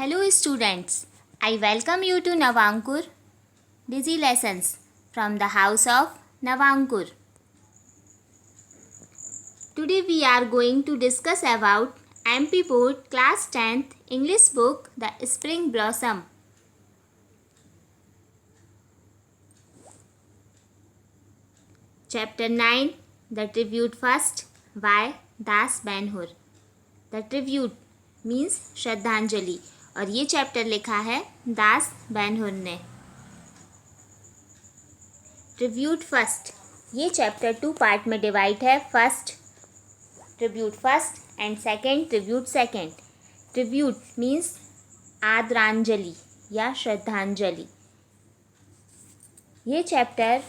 Hello students, I welcome you to Navankur Busy Lessons from the house of Navankur. Today we are going to discuss about MP Board Class 10th English book The Spring Blossom. Chapter 9 The Tribute First by Das Ben-Hur. The Tribute means श्रद्धांजलि और ये chapter लिखा है Das Ben Hur ने. Tribute first, ये chapter 2 part में divide है. First tribute first and second tribute second. Tribute means आदरांजलि या श्रद्धांजलि. ये चैप्टर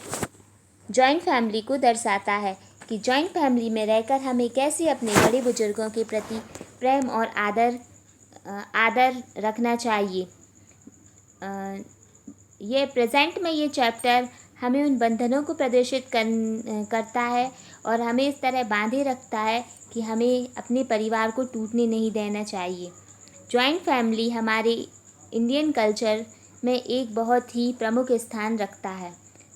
जॉइंट फैमिली को दर्शाता है कि जॉइंट फैमिली में रहकर हमें कैसे अपने बड़े बुजुर्गों के प्रति प्रेम और आदर रखना चाहिए. ये प्रेजेंट में ये चैप्टर हमें उन बंधनों को प्रदर्शित करता है और हमें इस तरह बांधे रखता है कि हमें अपने परिवार को टूटने नहीं देना चाहिए. जॉइंट फैमिली हमारे इंडियन कल्चर में एक बहुत ही प्रमुख स्थान रखता है.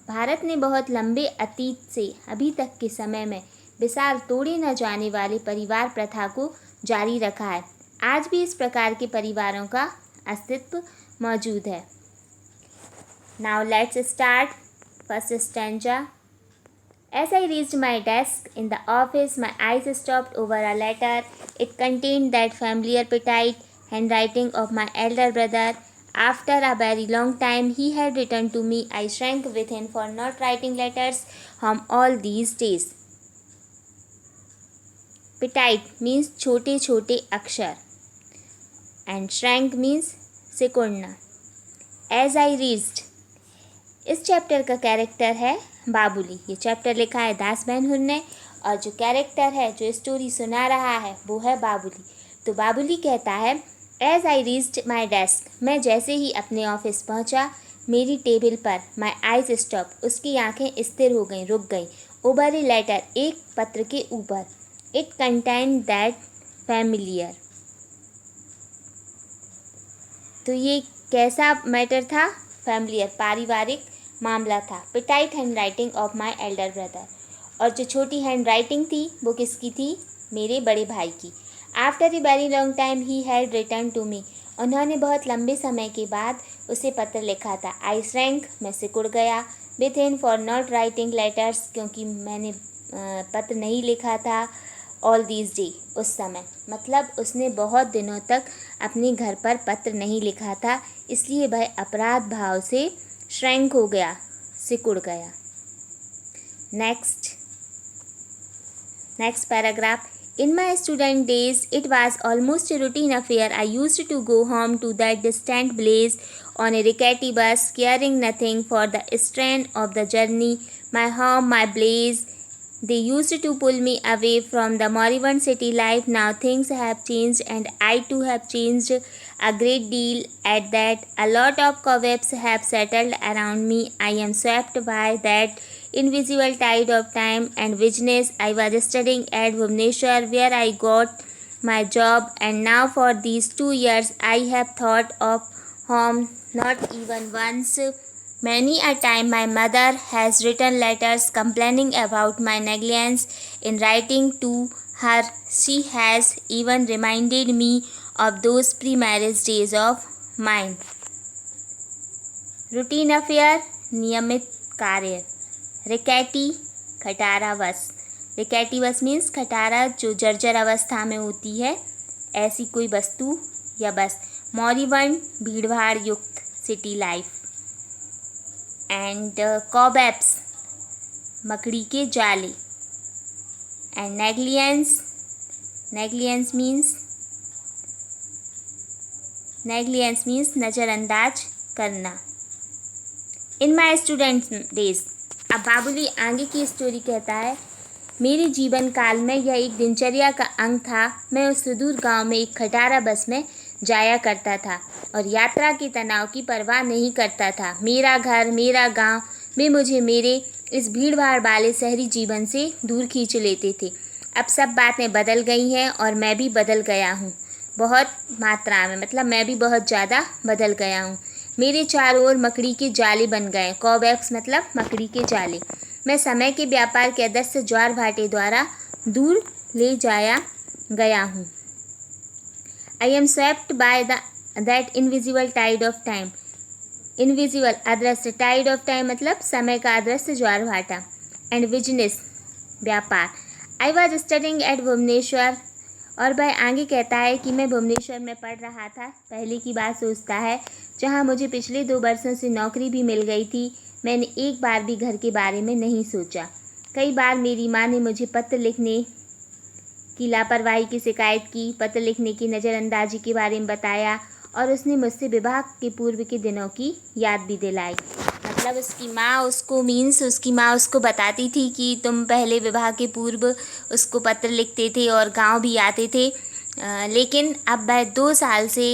भारत ने बहुत लंबे अतीत से अभी तक के समय में विशाल तोड़े न जाने वाले परिवार प्रथा को जारी रखा है. आज भी इस प्रकार के परिवारों का अस्तित्व मौजूद है. Now let's start. First stanza. As I reached my desk in the office, my eyes stopped over a letter. It contained that familiar petite handwriting of my elder brother. After a very long time, he had written to me. I shrank within for not writing letters home all these days. Petite means छोटे छोटे अक्षर and shrank means सिकुड़ना. As I reached, इस chapter का character है बाबुली. ये chapter लिखा है दास बेन-हुर ने और जो कैरेक्टर है जो स्टोरी सुना रहा है वो है बाबुली. तो बाबुली कहता है as I reached my desk, मैं जैसे ही अपने ऑफिस पहुंचा मेरी टेबल पर माई आइज स्टॉप, उसकी आंखें स्थिर हो गईं, रुक गईं. ओवर ए लेटर, एक पत्र के ऊपर. इट कंटेन दैट फैमिलियर, तो ये कैसा मैटर था? फैमिलियर, पारिवारिक मामला था. Petite hand writing of my elder brother, और जो छोटी हैंड राइटिंग थी वो किसकी थी? मेरे बड़े भाई की. After a very long time he had return to me, उन्होंने बहुत लंबे समय के बाद उसे पत्र लिखा था. आई श्रैंक, मैं सिकुड़ गया. With in for not writing letters, क्योंकि मैंने पत्र नहीं लिखा था. ऑल दीज डे, उस समय, मतलब उसने बहुत दिनों तक अपने घर पर पत्र नहीं लिखा था, इसलिए वह अपराध भाव से श्रैंक हो गया, सिकुड़ गया. Next paragraph. In my student days, it was almost a routine affair. I used to go home to that distant place on a rickety bus, caring nothing for the strain of the journey. My home, my place, they used to pull me away from the moribund city life. Now things have changed and I too have changed a great deal at that. A lot of cobwebs have settled around me. I am swept by that invisible tide of time and business. I was studying at Bhubaneswar where I got my job, and now for these 2 years I have thought of home not even once. Many a time my mother has written letters complaining about my negligence in writing to her. She has even reminded me of those pre-marriage days of mine. Routine affair, नियमित कार्य. रिकैटी, खटारा बस. रिकैटी बस means खटारा जो जर्जर अवस्था में होती है, ऐसी कोई वस्तु या बस. मॉरिबंड, भीड़भाड़ युक्त सिटी लाइफ. एंड कॉबेब्स, मकड़ी के जाले. एंड नेग्लिजेंस, नेग्लिजेंस मीन्स नज़रअंदाज करना. इन माई स्टूडेंट्स डेज, अब बाबुली आगे की स्टोरी कहता है मेरे जीवन काल में यह एक दिनचर्या का अंग था. मैं उस सुदूर गांव में एक खटारा बस में जाया करता था और यात्रा के तनाव की परवाह नहीं करता था. मेरा घर, मेरा गांव वे मुझे मेरे इस भीड़ भाड़ वाले शहरी जीवन से दूर खींच लेते थे. अब सब बातें बदल गई हैं और मैं भी बदल गया हूँ. बहुत मात्रा में, मतलब मैं भी बहुत ज़्यादा बदल गया हूँ। मेरे चारों ओर मकड़ी के जाले बन गए। कॉबवेब्स मतलब मकड़ी के जाले। मैं समय के व्यापार के अदृश्य ज्वार भाटे द्वारा दूर ले जाया गया हूँ। I am swept by that invisible tide of time. Invisible अदृश्य, टाइड ऑफ टाइम मतलब समय का अदृश्य ज्वार भाटा, एंड बिजनेस व्यापार। I was studying at Bhubaneswar, और वह आगे कहता है कि मैं भुवनेश्वर में पढ़ रहा था। पहले की बात सोचता है, जहाँ मुझे पिछले 2 वर्षों से नौकरी भी मिल गई थी। मैंने एक बार भी घर के बारे में नहीं सोचा। कई बार मेरी माँ ने मुझे पत्र लिखने की लापरवाही की शिकायत की, पत्र लिखने की नज़रअंदाजी के बारे में बताया, और उसने मुझसे विवाह के पूर्व के दिनों की याद भी दिलाई। मतलब उसकी माँ उसको बताती थी कि तुम पहले विवाह के पूर्व उसको पत्र लिखते थे और गांव भी आते थे, लेकिन अब वह 2 साल से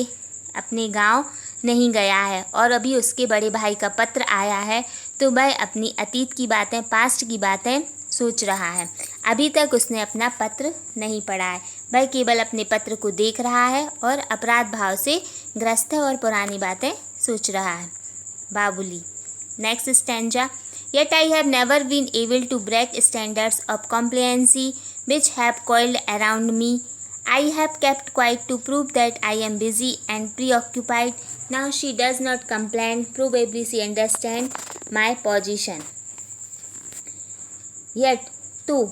अपने गांव नहीं गया है और अभी उसके बड़े भाई का पत्र आया है, तो वह अपनी अतीत की बातें, पास्ट की बातें सोच रहा है। अभी तक उसने अपना पत्र नहीं पढ़ा है। वह केवल अपने पत्र को देख रहा है और अपराध भाव से ग्रस्त है और पुरानी बातें सोच रहा है। Babuli. Next stanza. Yet I have never been able to break standards of compliancy which have coiled around me. I have kept quiet to prove that I am busy and preoccupied. Now she does not complain. Probably she understands my position. Yet तो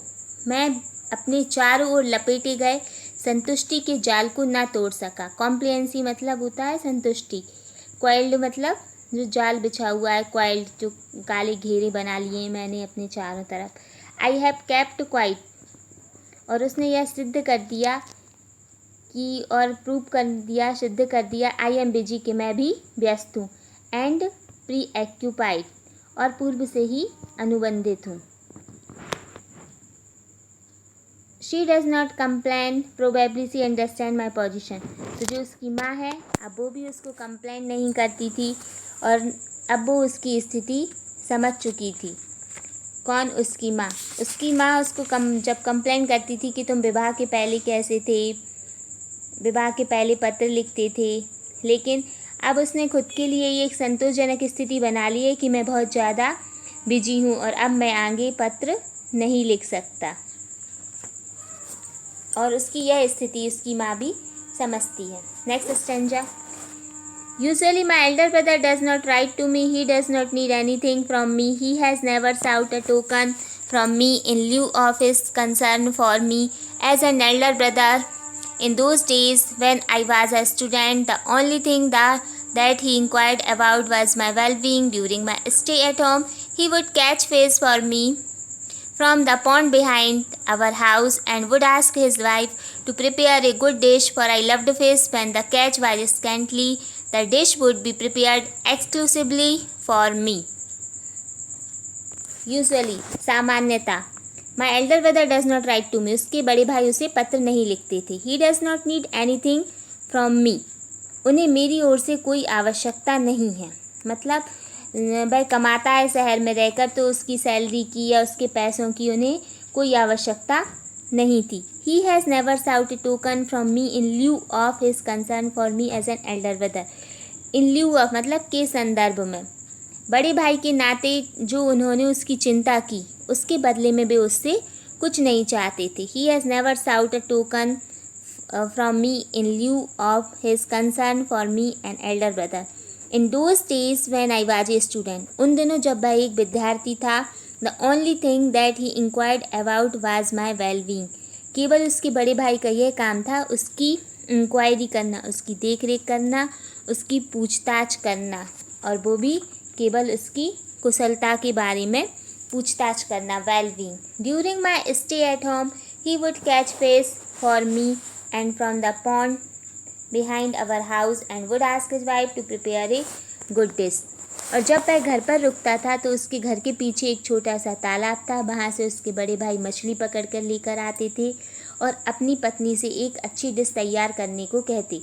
मैं अपने चारों ओर लपेटे गए संतुष्टि के जाल को ना तोड़ सका। कॉम्प्लियंसी मतलब होता है संतुष्टि। क्वाइल्ड मतलब जो जाल बिछा हुआ है, क्वाइल्ड जो काले घेरे बना लिए मैंने अपने चारों तरफ। आई हैव केप्ट क्वाइट, और उसने यह सिद्ध कर दिया कि, और प्रूव कर दिया, सिद्ध कर दिया, आई एम बिजी कि मैं भी व्यस्त हूँ, एंड प्री एक्यूपाइड और पूर्व से ही अनुबंधित हूँ। She does not complain, probably she understand my position. तो जो उसकी माँ है, अब वो भी उसको कंप्लेन नहीं करती थी और अब वो उसकी स्थिति समझ चुकी थी। कौन? उसकी माँ। उसकी माँ उसको जब कंप्लेन करती थी कि तुम विवाह के पहले कैसे थे, विवाह के पहले पत्र लिखते थे, लेकिन अब उसने खुद के लिए ये एक संतोषजनक स्थिति बना ली है कि मैं बहुत ज़्यादा बिजी हूँ और अब मैं आगे पत्र नहीं लिख सकता। और उसकी यह स्थिति उसकी माँ भी समझती है। Next stanza. Usually my elder brother does not write to me. He does not need anything from me. He has never sought a token from me in lieu of his concern for me as an elder brother. In those days when I was a student, the only thing that he inquired about was my well-being during my stay at home. He would catch fish for me from the pond behind our house and would ask his wife to prepare a good dish, for I loved fish. When the catch was scantly, the dish would be prepared exclusively for me. Usually, सामान्यता। My elder brother does not write to me. उसके बड़े भाई उसे पत्र नहीं लिखते थे। He does not need anything from me. उन्हें मेरी ओर से कोई आवश्यकता नहीं है। मतलब वह कमाता है शहर में रहकर, तो उसकी सैलरी की या उसके पैसों की उन्हें कोई आवश्यकता नहीं थी। He has never sought a token from me in lieu of his concern for me as an elder brother. In lieu of मतलब के संदर्भ में, बड़े भाई के नाते जो उन्होंने उसकी चिंता की, उसके बदले में वे उससे कुछ नहीं चाहते थे। He has never sought a token from me in lieu of his concern for me an elder brother. In those days when I was a student, उन दिनों जब वह एक विद्यार्थी था, the only thing that he inquired about was my well-being. केवल उसके बड़े भाई का यह काम था उसकी इंक्वायरी करना, उसकी देख रेख करना, उसकी पूछताछ करना, और वो भी केवल उसकी कुशलता के बारे में पूछताछ करना, well-being. During my stay at home, he would catch fish for me and from the pond behind our house and would ask his wife to prepare a good dish. और जब वह घर पर रुकता था तो उसके घर के पीछे एक छोटा सा तालाब था, वहाँ से उसके बड़े भाई मछली पकड़ कर लेकर आते थे और अपनी पत्नी से एक अच्छी डिश तैयार करने को कहते,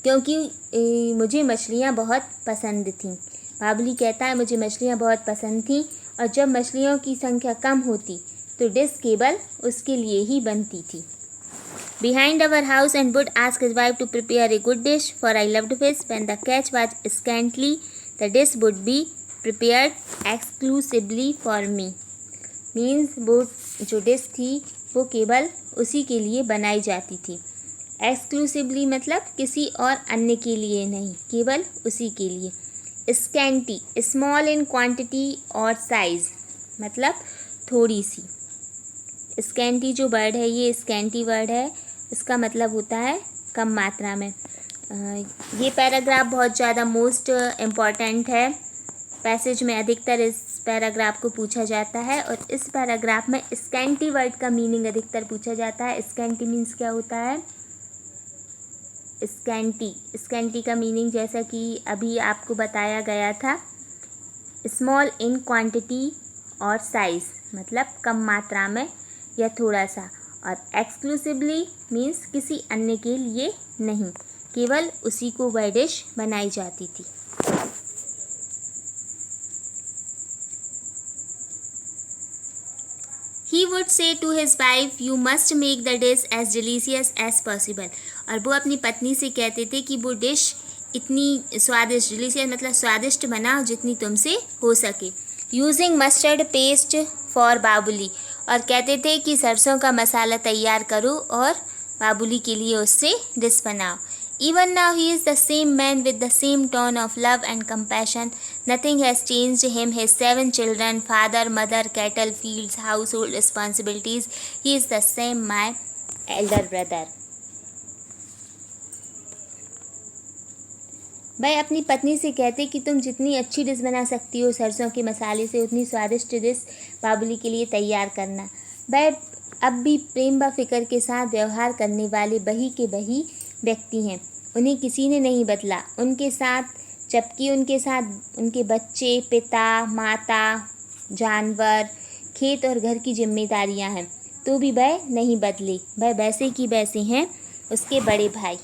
क्योंकि मुझे मछलियाँ बहुत पसंद थीं। बाबुली कहता है मुझे मछलियाँ बहुत पसंद थीं और जब मछलियों की संख्या कम होती तो डिश केवल उसके लिए ही बनती थी। behind our house and would ask his wife to prepare a good dish, for I loved fish. When the catch was scantily, the dish would be prepared exclusively for me. Means वो जो dish थी वो केवल उसी के लिए बनाई जाती थी. एक्सक्लूसिवली मतलब किसी और अन्य के लिए नहीं, केवल उसी के लिए. स्कैंटी, स्मॉल इन क्वांटिटी और साइज़, मतलब थोड़ी सी. स्कैंटी जो वर्ड है, ये स्कैंटी वर्ड है, इसका मतलब होता है कम मात्रा में. ये पैराग्राफ बहुत ज़्यादा मोस्ट इम्पॉर्टेंट है. पैसेज में अधिकतर इस पैराग्राफ को पूछा जाता है और इस पैराग्राफ में स्कैंटी वर्ड का मीनिंग अधिकतर पूछा जाता है. स्कैंटी मीन्स क्या होता है? स्कैंटी का मीनिंग जैसा कि अभी आपको बताया गया था, स्मॉल इन क्वांटिटी और साइज़, मतलब कम मात्रा में या थोड़ा सा. और एक्सक्लूसिवली मीन्स किसी अन्य के लिए नहीं, केवल उसी को वह डिश बनाई जाती थी. He would say to his wife, "You must make the dish as delicious as possible." और वो अपनी पत्नी से कहते थे कि वो डिश इतनी स्वादिष्ट, डिलीशियस मतलब स्वादिष्ट बनाओ जितनी तुमसे हो सके. Using mustard paste for Babuli, और कहते थे कि सरसों का मसाला तैयार करो और बाबुली के लिए उससे डिश बनाओ. Even now he is the same man with the same tone of love and compassion. Nothing has changed him. His 7 children, father, mother, cattle, fields, household responsibilities. He is the same my elder brother. भाई अपनी पत्नी से कहते कि तुम जितनी अच्छी dish बना सकती हो सरसों के मसाले से, उतनी स्वादिष्ट डिश बाबुली के लिए तैयार करना. भाई अब भी प्रेम व फिक्र के साथ व्यवहार करने वाले बही के बही व्यक्ति हैं. उन्हें किसी ने नहीं बदला उनके साथ, जबकि उनके साथ उनके बच्चे, पिता, माता, जानवर, खेत और घर की जिम्मेदारियां हैं, तो भी वह नहीं बदले. वह वैसे की वैसे हैं उसके बड़े भाई.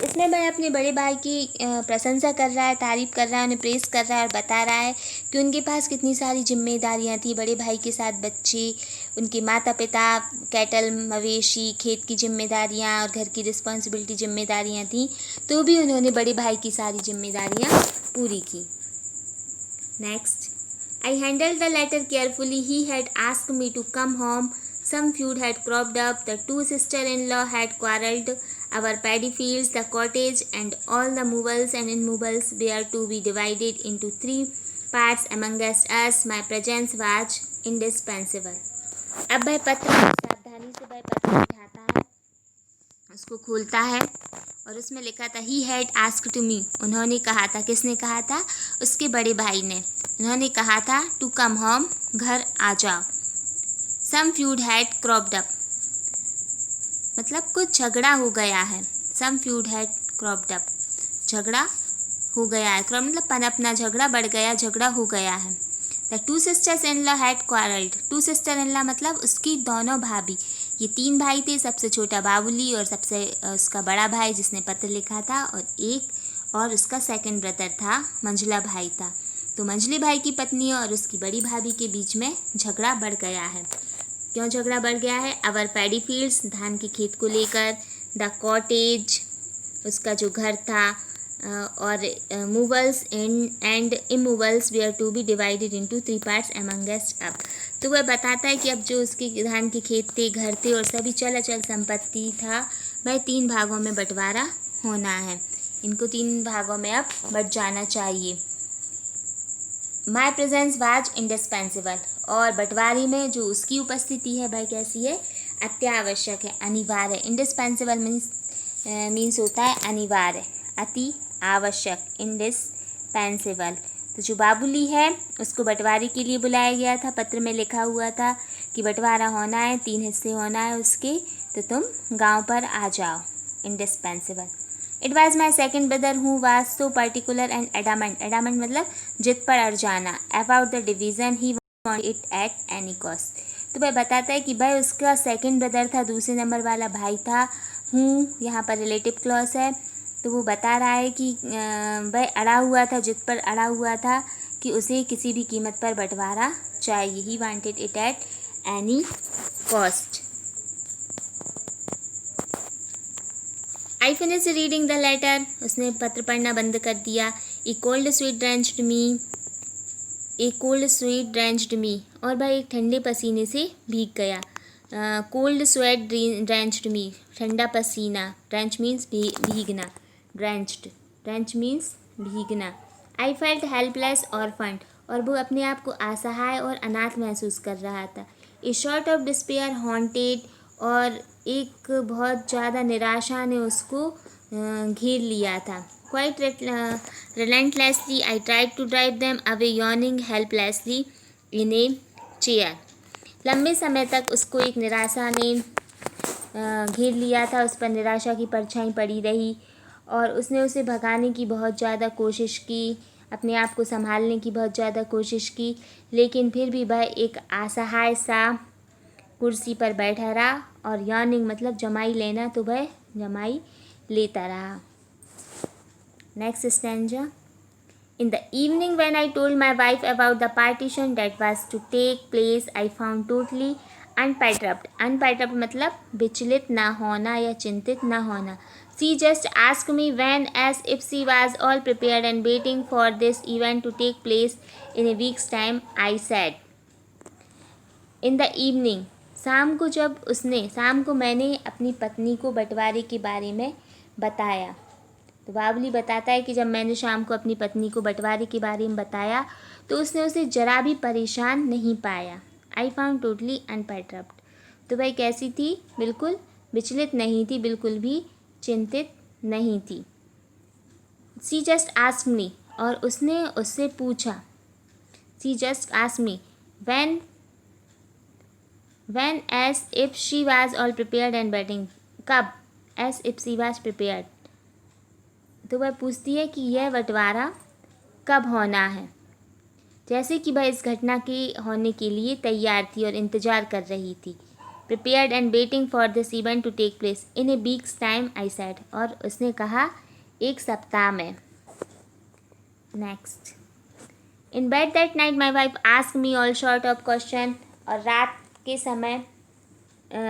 इसमें वह अपने बड़े भाई की प्रशंसा कर रहा है, तारीफ़ कर रहा है, उन्हें प्रेज़ कर रहा है और बता रहा है कि उनके पास कितनी सारी जिम्मेदारियां थी. बड़े भाई के साथ बच्चे, उनके माता पिता, कैटल मवेशी, खेत की जिम्मेदारियां और घर की रिस्पॉन्सिबिलिटी जिम्मेदारियां थी, तो भी उन्होंने बड़े भाई की सारी जिम्मेदारियां पूरी की. Next, I handled the letter carefully. He had asked me to come home. Some feud had cropped up. The 2 sister-in-law had quarrelled. Our paddy fields, the cottage, and all the movables and immovables were to be divided into 3 parts amongst us. My presence was indispensable. अब वह पत्र सावधानी से वह पत्र उठाता है, उसको खोलता है और उसमें लिखा था he had asked to me. उन्होंने कहा था, किसने कहा था? उसके बड़े भाई ने. उन्होंने कहा था टू कम होम, घर आ जाओ. सम फ्यूड हैड क्रॉप्ड अप, मतलब कुछ झगड़ा हो गया है. सम फ्यूड हैड क्रॉप्ड अप, झगड़ा हो गया है. क्रॉप मतलब पनपना, झगड़ा बढ़ गया, झगड़ा हो गया है. The 2 sisters in law had quarrelled. 2 sister in law मतलब उसकी दोनों भाभी. ये 3 भाई थे, सबसे छोटा बाबुली और सबसे उसका बड़ा भाई जिसने पत्र लिखा था, और उसका सेकंड ब्रदर था, मंझला भाई था. तो मंझले भाई की पत्नी और उसकी बड़ी भाभी के बीच में झगड़ा बढ़ गया है. क्यों झगड़ा बढ़ गया है? अवर पैडी फील्ड्स, धान के खेत को लेकर. द कॉटेज, उसका जो घर था, और movables and immovables were to be divided into 3 parts amongst us. तो वह बताता है कि अब जो उसके धान के खेत थे, घर थे और सभी चल अचल संपत्ति था, वह 3 भागों में बंटवारा होना है. इनको 3 भागों में अब बंट जाना चाहिए. माई प्रेजेंस वाज इंडिस्पेंसिबल, और बंटवारे में जो उसकी उपस्थिति है वह कैसी है? अत्यावश्यक है, अनिवार्य. इंडिस्पेंसिबल मीन्स होता है अनिवार्य, अति आवश्यक. इंडिस्पेंसिबल. तो जो बाबुली है उसको बंटवारे के लिए बुलाया गया था. पत्र में लिखा हुआ था कि बंटवारा होना है, 3 हिस्से होना है उसके, तो तुम गांव पर आ जाओ. Indispensable. It was my second brother who was so particular and adamant. Adamant मतलब जिद पर अड़ जाना. About the division, he wanted it at any cost. तो वह बताता है कि भाई उसका सेकंड ब्रदर था, दूसरे नंबर वाला भाई था. हूँ यहाँ पर रिलेटिव क्लॉज है, तो वो बता रहा है कि वह अड़ा हुआ था, जिद पर अड़ा हुआ था कि उसे किसी भी कीमत पर बंटवारा चाहिए. He wanted it at any cost. I finish reading the letter, उसने पत्र पढ़ना बंद कर दिया। A cold sweat drenched me, a cold sweat drenched me, और वह एक ठंडे पसीने से भीग गया। कोल्ड स्वेट ड्रेंच्ड मी, ठंडा पसीना, ड्रेंच मीन्स भीगना, ड्रेंच मीन्स भीगना। आई फेल्ट हेल्पलेस ऑर्फन्ड, और वो अपने आप को असहाय और अनाथ महसूस कर रहा था। ए शॉर्ट ऑफ डिस्पेयर हॉन्टेड, और एक बहुत ज़्यादा निराशा ने उसको घेर लिया था। Quite relentlessly I tried to drive them away, yawning helplessly in a chair. लंबे समय तक उसको एक निराशा ने घेर लिया था, उस पर निराशा की परछाई पड़ी रही, और उसने उसे भगाने की बहुत ज़्यादा कोशिश की, अपने आप को संभालने की बहुत ज़्यादा कोशिश की, लेकिन फिर भी वह एक असहाय सा कुर्सी पर बैठा रहा। और यॉर्निंग मतलब जमाई लेना, तो वह जमाई लेता रहा। Next stanza. In the evening when I told my wife about the partition that was to take place, I found totally unperturbed. Unperturbed मतलब विचलित ना होना या चिंतित ना होना। She just asked me when, as if she was all prepared and waiting for this event to take place in a week's time. I said, in the evening, शाम को मैंने अपनी पत्नी को बंटवारे के बारे में बताया। तो बावली बताता है कि जब मैंने शाम को अपनी पत्नी को बंटवारे के बारे में बताया तो उसने उसे जरा भी परेशान नहीं पाया। आई फाउंड टोटली अनपर्टर्ब्ड, तो वह कैसी थी? बिल्कुल विचलित नहीं थी, बिल्कुल भी चिंतित नहीं थी। सी जस्ट आस्क्ड मी, और उसने उससे पूछा। She just asked me when as if she was all prepared and waiting. कब? as if she was prepared, तो वह पूछती है कि यह बंटवारा कब होना है, जैसे कि वह इस घटना के होने के लिए तैयार थी और इंतज़ार कर रही थी। prepared and waiting for this event to take place in a week's time, I said, और उसने कहा एक सप्ताह में। Next. in bed that night my wife asked me all sort of question, और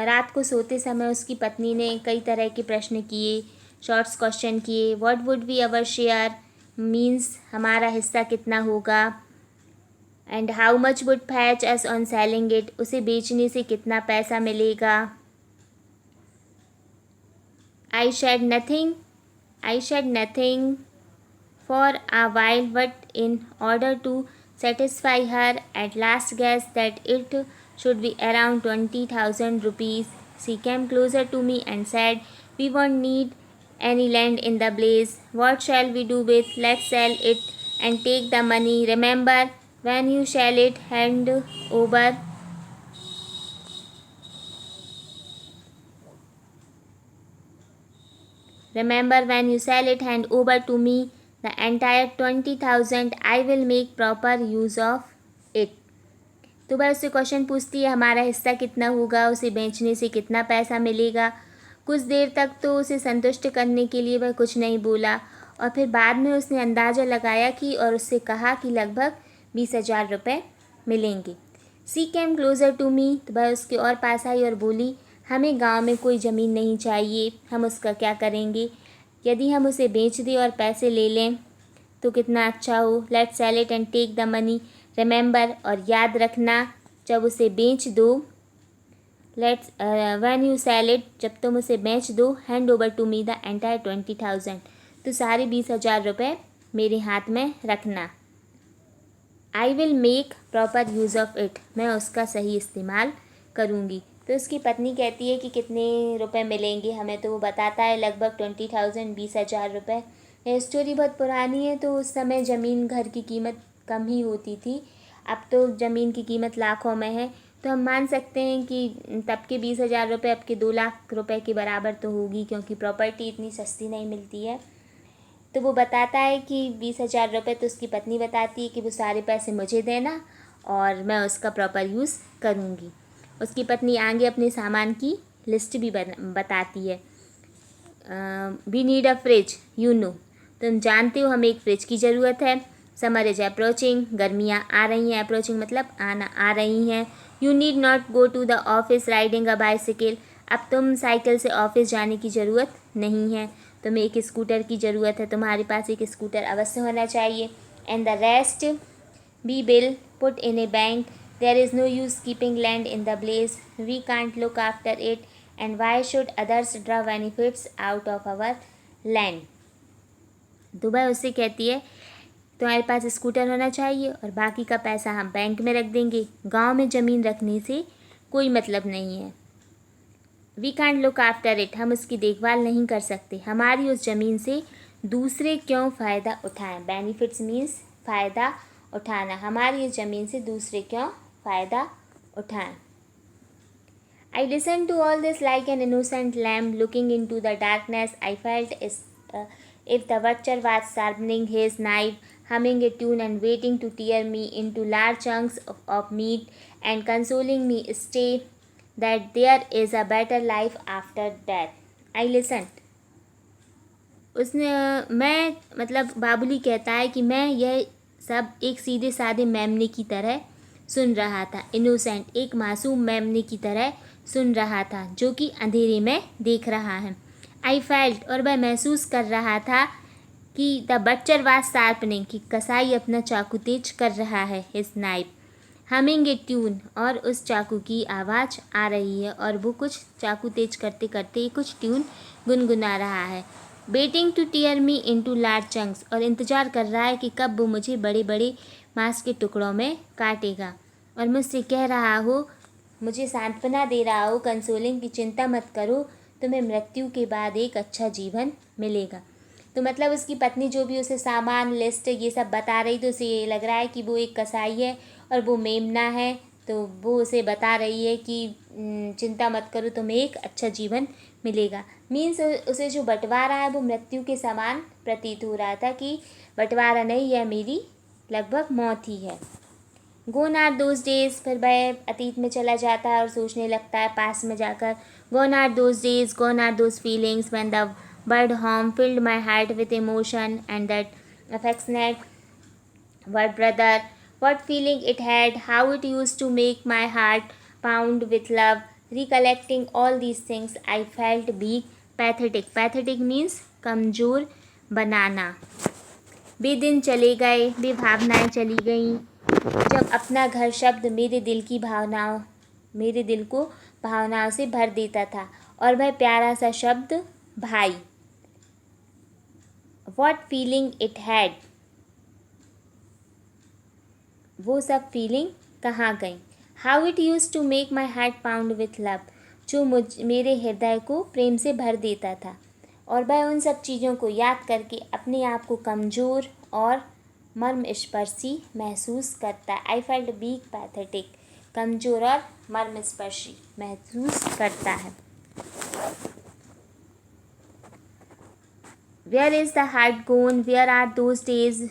रात को सोते समय उसकी पत्नी ने कई तरह के प्रश्न किए, शॉर्ट्स क्वेश्चन किए। What would be our share means हमारा हिस्सा कितना होगा, and how much would fetch us on selling it, उसे बेचने से कितना पैसा मिलेगा। I said nothing for a while, but in order to satisfy her at last guess that it should be around 20,000 rupees. She came closer to me and said, we won't need any land in the place. What shall we do with? Let's sell it and take the money. Remember, when you sell it, hand over to me the entire 20,000. I will make proper use of it. तो वह उससे question पूछती है हमारा हिस्सा कितना होगा, उसे बेचने से कितना पैसा मिलेगा। कुछ देर तक तो उसे संतुष्ट करने के लिए वह कुछ नहीं बोला, और फिर बाद में उसने अंदाज़ा लगाया कि और उससे कहा कि लगभग 20,000 रुपये मिलेंगे। सी केम क्लोज़र टू मी, तो वह उसके और पास आई और बोली, हमें गांव में कोई ज़मीन नहीं चाहिए, हम उसका क्या करेंगे? यदि हम उसे बेच दें और पैसे ले लें तो कितना अच्छा हो। Let's sell it and take the money. Remember, और याद रखना, जब उसे बेच दो, व्हेन यू सेल इट, जब तुम उसे बेच दो, hand over to me the entire 20,000, तो सारे 20,000 रुपये मेरे हाथ में रखना। I will make proper use of it, मैं उसका सही इस्तेमाल करूँगी। तो उसकी पत्नी कहती है कि कितने रुपए मिलेंगे हमें, तो वो बताता है लगभग 20,000, 20,000 रुपये। यह स्टोरी बहुत पुरानी है, तो उस समय ज़मीन घर की कीमत कम ही होती थी, अब तो ज़मीन की कीमत लाखों में है, तो हम मान सकते हैं कि तब के 20,000 रुपये अब के 2 लाख रुपए के बराबर तो होगी, क्योंकि प्रॉपर्टी इतनी सस्ती नहीं मिलती है। तो वो बताता है कि 20,000 रुपये, तो उसकी पत्नी बताती है कि वो सारे पैसे मुझे देना और मैं उसका प्रॉपर यूज़ करूँगी। उसकी पत्नी आगे अपने सामान की लिस्ट भी बताती है। We need a fridge, you know, तुम जानते हो हमें एक फ्रिज की ज़रूरत है। समर इज अप्रोचिंग, गर्मियाँ आ रही हैं, अप्रोचिंग मतलब आना, आ रही हैं। You need not go to the office riding a bicycle, अब तुम साइकिल से ऑफिस जाने की ज़रूरत नहीं है, तुम्हें एक स्कूटर की ज़रूरत है, तुम्हारे पास एक स्कूटर अवश्य होना चाहिए। And the rest we will put in a bank. There is no use keeping land in the blaze. We can't look after it, and why should others draw benefits out of our land? Dubai उससे कहती है तुम्हारे पास scooter होना चाहिए और बाकी का पैसा हम बैंक में रख देंगे। गांव में ज़मीन रखने से कोई मतलब नहीं है। We can't look after it, हम उसकी देखभाल नहीं कर सकते। हमारी उस ज़मीन से दूसरे क्यों फ़ायदा उठाएं। बेनिफिट्स मीन्स फ़ायदा उठाना। हमारी इस ज़मीन से दूसरे क्यों फ़ायदा उठाएं। I listened to all this like an innocent lamb looking into the darkness. I felt if the butcher was sharpening his knife, humming a tune and waiting to tear me into large chunks of meat and consoling me stay that there is a better life after death. I listened. उसने मैं मतलब बाबुली कहता है कि मैं यह सब एक सीधे साधे मेमने की तरह सुन रहा था। इनोसेंट, एक मासूम मेमने की तरह सुन रहा था जो कि अंधेरे में देख रहा है। आई फेल्ट, और वह महसूस कर रहा था कि द बच्चर वाज शार्पनिंग, कि कसाई अपना चाकू तेज कर रहा है। हिज नाइफ, हमिंग ए ट्यून, और उस चाकू की आवाज़ आ रही है और वो कुछ चाकू तेज करते करते कुछ ट्यून गुनगुना रहा है। Waiting to tear me into large chunks, और इंतज़ार कर रहा है कि कब वो मुझे बड़े बड़े मांस के टुकड़ों में काटेगा और मुझसे कह रहा हो, मुझे सांत्वना दे रहा हो, कंसोलिंग, की चिंता मत करो, तुम्हें मृत्यु के बाद एक अच्छा जीवन मिलेगा। तो मतलब उसकी पत्नी जो भी उसे सामान लिस्ट ये सब बता रही, तो उसे ये लग रहा है कि वो एक कसाई है और वो मेमना है, तो वो उसे बता रही है कि चिंता मत करो, तुम्हें एक अच्छा जीवन मिलेगा। मीन्स उसे जो बंटवारा है वो मृत्यु के समान प्रतीत हो रहा था कि बंटवारा नहीं है, मेरी लगभग मौत ही है। गोन आर दोज डेज, फिर वह अतीत में चला जाता है और सोचने लगता है पास में जाकर। Gone are those days, gone are those feelings when the word home filled my heart with emotion and that affectionate word brother, what feeling it had, how it used to make my heart pound with love. Recollecting all these things, I felt weak, pathetic. Pathetic means कमज़ोर बनाना। वे दिन चले गए, वे भावनाएं चली गईं, जब अपना घर शब्द मेरे दिल को भावनाओं से भर देता था, और वह प्यारा सा शब्द भाई। What feeling it had, वो सब फीलिंग कहाँ गई। How it use to make my heart pound with love, जो मेरे हृदय को प्रेम से भर देता था, और वह उन सब चीज़ों को याद करके अपने आप को कमज़ोर और मर्मस्पर्शी महसूस करता है। आई फेल्ट वीक, पैथेटिक, कमज़ोर और मर्मस्पर्शी महसूस करता है। Where is the heart gone, where are those days,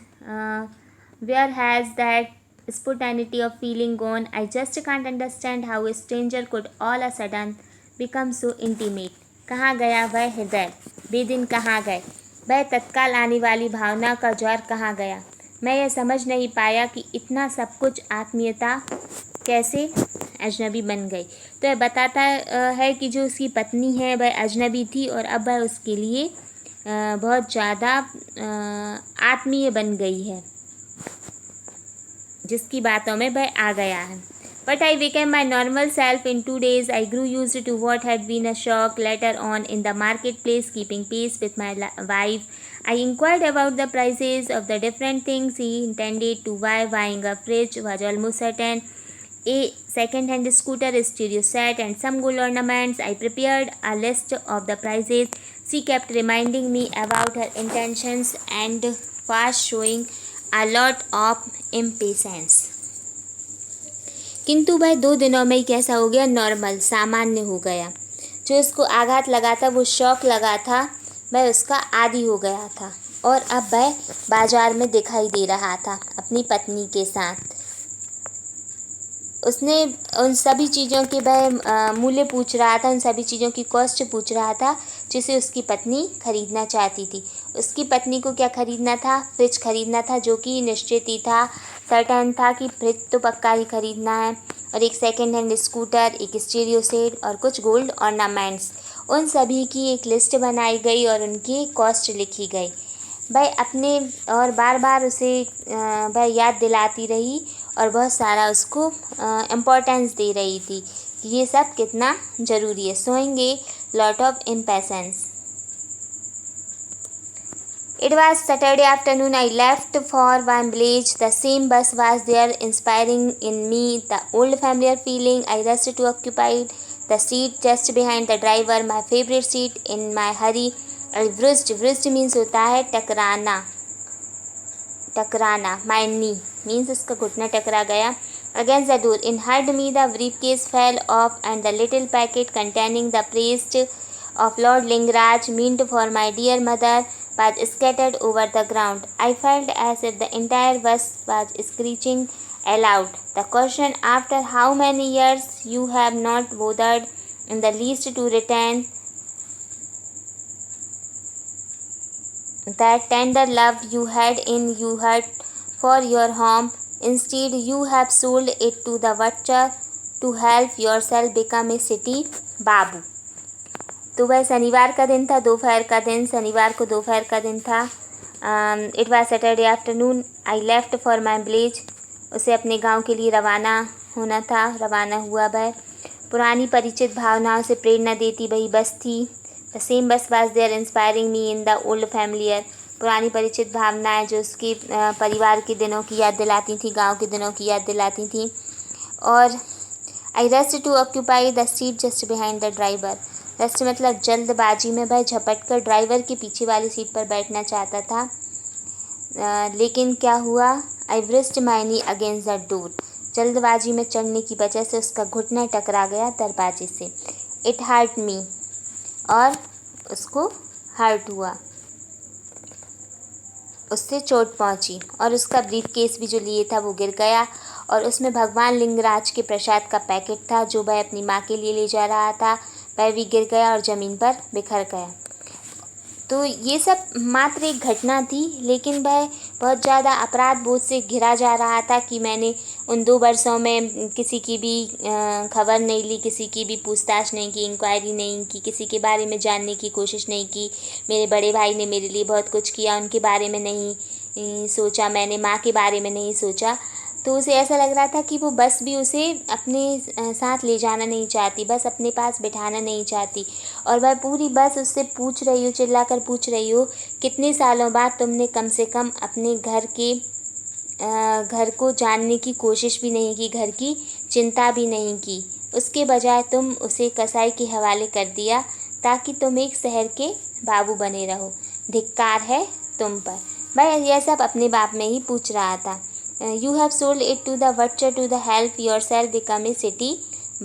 where has that spontaneity of feeling gone. I just can't understand how a stranger could all a sudden become so intimate. कहाँ गया वह हृदय, वे दिन कहाँ गए, वह तत्काल आने वाली भावना का ज्वार कहाँ गया। मैं यह समझ नहीं पाया कि इतना सब कुछ आत्मीयता कैसे अजनबी बन गई। तो यह बताता है कि जो उसकी पत्नी है वह अजनबी थी और अब वह उसके लिए बहुत ज़्यादा आत्मीय बन गई है, जिसकी बातों में वह आ गया है। But I became my normal self in 2 days. I grew used to what had been a shock later on in the marketplace, keeping pace with my wife. I inquired about the prices of the different things he intended to buy. Buying a fridge was almost certain. A second-hand scooter, a stereo set, and some gold ornaments. I prepared a list of the prices. She kept reminding me about her intentions and was showing a lot of impatience. किंतु वह 2 दिनों में ही कैसा हो गया, normal, सामान्य हो गया। जो उसको आघात लगा था, वो शौक लगा था, वह उसका आदी हो गया था, और अब वह बाजार में दिखाई दे रहा था अपनी पत्नी के साथ। उसने उन सभी चीज़ों के वह मूल्य पूछ रहा था, उन सभी चीज़ों की कॉस्ट पूछ रहा था जिसे उसकी पत्नी खरीदना चाहती थी। उसकी पत्नी को क्या खरीदना था? फ्रिज खरीदना था, जो कि निश्चित ही था, सर्टेन था कि फ्रिज तो पक्का ही खरीदना है, और एक सेकेंड हैंड स्कूटर, एक स्टीरियो सेट और कुछ गोल्ड ऑर्नामेंट्स। उन सभी की एक लिस्ट बनाई गई और उनकी कॉस्ट लिखी गई। वह अपने और बार बार उसे वह याद दिलाती रही और बहुत सारा उसको इम्पोर्टेंस दे रही थी कि ये सब कितना ज़रूरी है। Showing a lot of impatience. It was Saturday afternoon. I left for Wembley. The same bus was there, inspiring in me the old familiar feeling. I rushed to occupy the seat just behind the driver, my favorite seat. In my hurry, I wrist. Wrist means होता है टकराना, टकराना. My knee means उसका घुटना टकरा गया. Against the door. In heard me, the briefcase fell off, and the little packet containing the praise of Lord Lingaraj, meant for my dear mother, was scattered over the ground. I felt as if the entire bus was screeching aloud. The question, after how many years you have not bothered in the least to return that tender love you had in your heart for your home. Instead, you have sold it to the butcher to help yourself become a city babu. तो वह शनिवार का दिन था, दोपहर का दिन, शनिवार को दोपहर का दिन था. It was Saturday afternoon. I left for my village. उसे अपने गांव के लिए रवाना होना था. रवाना हुआ वह. पुरानी परिचित भावनाओं से प्रेरणा देती वही बस थी. The same buzz was there inspiring me in the old familiar. पुरानी परिचित भावनाएं जो उसकी परिवार के दिनों की याद दिलाती थी, गांव के दिनों की याद दिलाती थी. और I rushed to occupy the seat just behind the driver. Rushed मतलब जल्दबाजी में वह झपट कर ड्राइवर के पीछे वाली सीट पर बैठना चाहता था. लेकिन क्या हुआ? I bruised my knee against the door. जल्दबाजी में चढ़ने की वजह से उसका घुटना टकरा गया दरवाजे से. It hurt me. और उसको हर्ट हुआ, उससे चोट पहुंची. और उसका ब्रीफ केस भी जो लिए था वो गिर गया, और उसमें भगवान लिंगराज के प्रसाद का पैकेट था जो वह अपनी माँ के लिए ले जा रहा था. वह भी गिर गया और ज़मीन पर बिखर गया. तो ये सब मात्र एक घटना थी, लेकिन वह बहुत ज़्यादा अपराध बोध से घिरा जा रहा था कि मैंने उन 2 वर्षों में किसी की भी खबर नहीं ली, किसी की भी पूछताछ नहीं की, इंक्वायरी नहीं की, किसी के बारे में जानने की कोशिश नहीं की. मेरे बड़े भाई ने मेरे लिए बहुत कुछ किया, उनके बारे में नहीं सोचा, मैंने माँ के बारे में नहीं सोचा. तो उसे ऐसा लग रहा था कि वो बस भी उसे अपने साथ ले जाना नहीं चाहती, बस अपने पास बिठाना नहीं चाहती. और वह पूरी बस उससे पूछ रही हो, चिल्ला कर पूछ रही हो, कितने सालों बाद तुमने कम से कम अपने घर को जानने की कोशिश भी नहीं की, घर की चिंता भी नहीं की. उसके बजाय तुम उसे कसाई के हवाले कर दिया ताकि तुम एक शहर के बाबू बने रहो. धिक्कार है तुम पर. वह यह सब अपने बाप में ही पूछ रहा था. You have sold it to the butcher to the help yourself become a city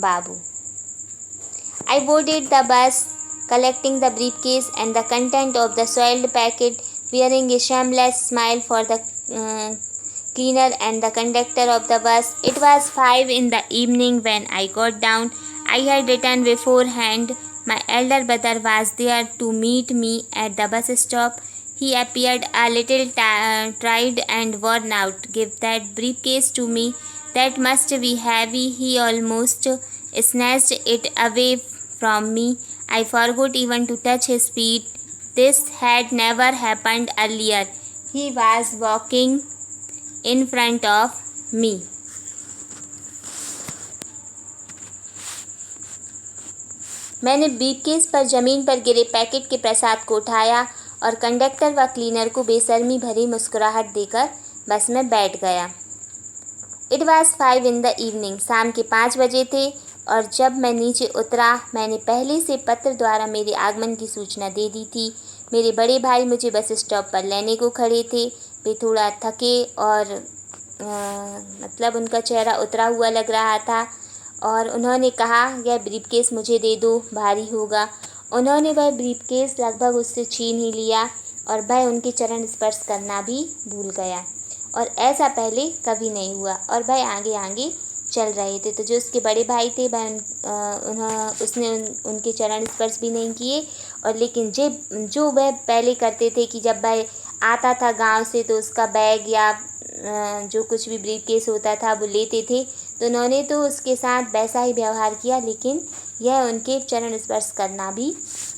babu. I boarded the bus, collecting the briefcase and the content of the soiled packet, wearing a shameless smile for the cleaner and the conductor of the bus. It was 5 in the evening when I got down. I had written beforehand. My elder brother was there to meet me at the bus stop. He appeared a little tired and worn out. Give that briefcase to me. That must be heavy. He almost snatched it away from me. I forgot even to touch his feet. This had never happened earlier. He was walking in front of me. मैंने briefcase पर ज़मीन पर गिरे packet के प्रसाद को उठाया और conductor व क्लीनर को बेशर्मी भरी मुस्कुराहट देकर बस में बैठ गया. It was 5 in the evening. शाम के 5 बजे थे, और जब मैं नीचे उतरा मैंने पहले से पत्र द्वारा मेरे आगमन की सूचना दे दी थी. मेरे बड़े भाई मुझे बस स्टॉप पर लेने को खड़े थे. वे थोड़ा थके और मतलब उनका चेहरा उतरा हुआ लग रहा था, और उन्होंने कहा, यह ब्रीफकेस मुझे दे दो, भारी होगा. उन्होंने वह ब्रीफकेस लगभग उससे छीन ही लिया, और वह उनके चरण स्पर्श करना भी भूल गया, और ऐसा पहले कभी नहीं हुआ. और वह आगे आगे चल रहे थे. तो जो उसके बड़े भाई थे उसने उनके चरण स्पर्श भी नहीं किए, और लेकिन जो वह पहले करते थे कि जब वह आता था गांव से तो उसका बैग या जो कुछ भी ब्रीफकेस होता था वो लेते थे, तो उन्होंने तो उसके साथ वैसा ही व्यवहार किया, लेकिन यह उनके चरण स्पर्श करना भी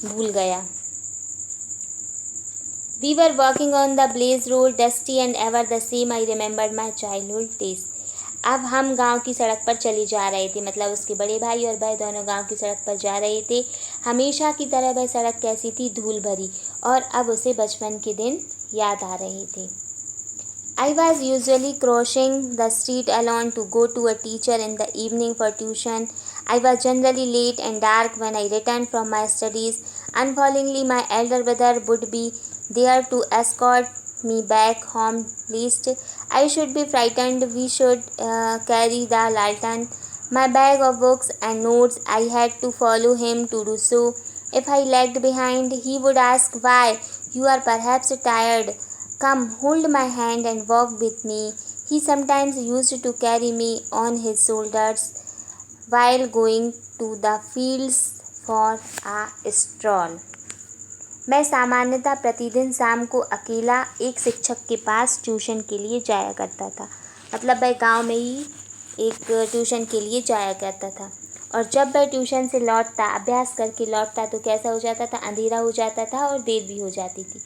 भूल गया। We were walking on the Blaze Road, dusty and ever the same. I remembered my childhood days. अब हम गांव की सड़क पर चले जा रहे थे, मतलब उसके बड़े भाई और भाई दोनों गांव की सड़क पर जा रहे थे। हमेशा की तरह वह सड़क कैसी थी, धूल भरी, और अब उसे बचपन के दिन याद आ रहे थे। I was usually crossing the street alone to go to a teacher in the evening for tuition. I was generally late and dark when I returned from my studies. Unfallingly, my elder brother would be there to escort me back home, lest I should be frightened. We should carry the lantern, my bag of books and notes. I had to follow him to do so. If I lagged behind, he would ask, "Why? You are perhaps tired. Come, hold my hand and walk with me." He sometimes used to carry me on his shoulders while going to the fields for a stroll. मैं सामान्यतः प्रतिदिन शाम को अकेला एक शिक्षक के पास tuition के लिए जाया करता था। मतलब वह गांव में ही एक ट्यूशन के लिए जाया करता था, और जब वह ट्यूशन से लौटता, अभ्यास करके लौटता, तो कैसा हो जाता था, अंधेरा हो जाता था और देर भी हो जाती थी।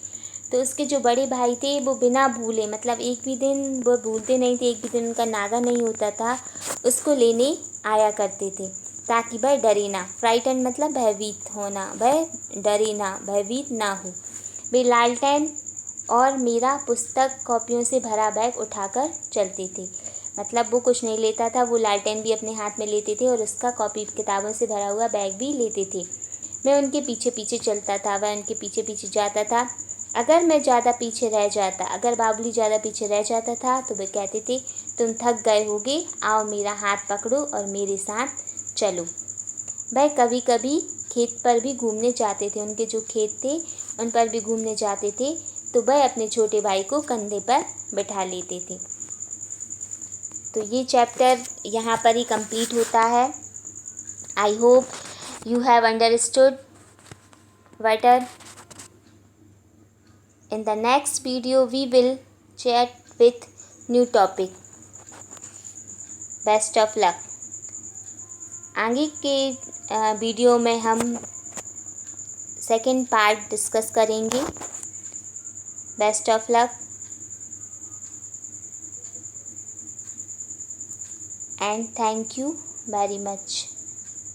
तो उसके जो बड़े भाई थे वो बिना भूले, मतलब एक भी दिन वो भूलते नहीं थे, एक भी दिन उनका नागा नहीं होता था, उसको लेने आया करते थे ताकि वह डरे ना। फ्राइटन मतलब भयभीत होना, वह डरे ना, भयभीत ना हो। वे लालटेन और मेरा पुस्तक कॉपियों से भरा बैग उठाकर चलते थे। मतलब वो कुछ नहीं लेता था, वो लालटेन भी अपने हाथ में लेते थे और उसका कॉपी किताबों से भरा हुआ बैग भी लेते थे। मैं उनके पीछे पीछे चलता था, वह उनके पीछे पीछे जाता था। अगर मैं ज़्यादा पीछे रह जाता, अगर बाबुली ज़्यादा पीछे रह जाता था, तो वे कहते थे, "तुम थक गए होगे, आओ मेरा हाथ पकड़ो और मेरे साथ चलो।" वह कभी कभी खेत पर भी घूमने जाते थे, उनके जो खेत थे उन पर भी घूमने जाते थे, तो वह अपने छोटे भाई को कंधे पर बिठा लेते थे। तो ये चैप्टर यहाँ पर ही कंप्लीट होता है। I hope you have understood better. In the next video, we will chat with new topic. Best of luck. आगे के वीडियो में हम सेकेंड पार्ट डिस्कस करेंगे। Best of luck and thank you very much.